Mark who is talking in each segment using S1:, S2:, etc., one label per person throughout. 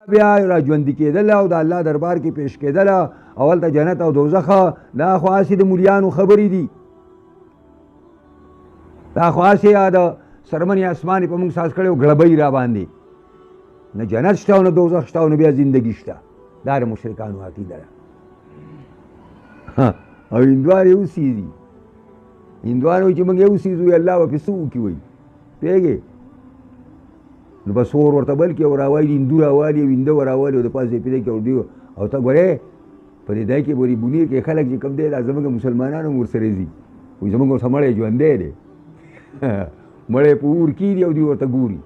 S1: بیا را ژوندي کېدل او د الله دربار کې پیش کېدل اول ته جنت او دوزخ دا خو هسې د مولیانو خبرې دي دا خو هسې د سرمنې اسمان یې په موږ ساز کړی او ګړبۍ را باندې نه جنت شته او نه دوزخ شته او نه بیا زندګي شته دا د مشرکانو عقیده ده او هندوان یو څیز دي هندوان وایي چې موږ یو څیز وي الله به پې څه وکړي وایي پوهېږې نو بس اور ورته بل کړي او راوالي هندو راوالي او هنده راوالي او د پاسه یې پیدا کړي او دوی او ته ګورې په دې ځای کې بورې بونیر کې خلک چې کوم دی دا زموږ مسلمانان هم ورسره ځي وایي زموږ ورته مړی ژوندی دی مړی په اور کېږي او دوی ورته ګوري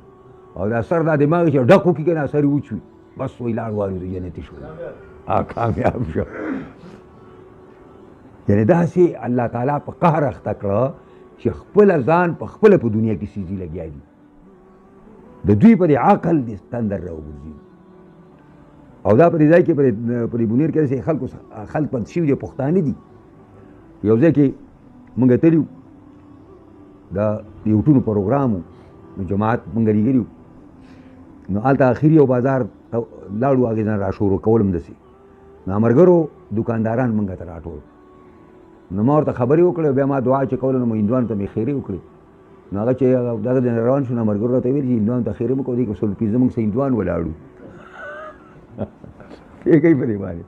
S1: او دا سر دا دماغ چې ډک وکړي که نه سر یې وچوي بس وایي لاړ والوځو جنتي شو کامیاب شو یعنې داسې الله تعالی په قهر اخته کړه چې خپله ځان په خپله په دنیا کې سیزي لګیا دي د دوی په دې عقل دې تندر راوګرځي او دا په دې ځای کې په دې بونیر کې داسې خلک پد شوي دي پښتانه دي یو ځای کې موږ تلي وو د یوټونو پروګرام و نو جماعت موږ لېږلي وو نو هلته اخري یو بازار لاړو هغې ځان راشورو کول همداسې نو ملګرو دوکانداران موږ ته راټول نو ما ورته خبرې وکړې بیا ما دعا چې کوله نو مو هندوانو ته مې خیرې وکړې نو هغه چې دغه ځای روان شو نو ملګرو راته ویل چې هندوانو ته خیرې مه کوو دې کې سل پنځه موږ هندوان ولاړو پوهېږئ په دې باندې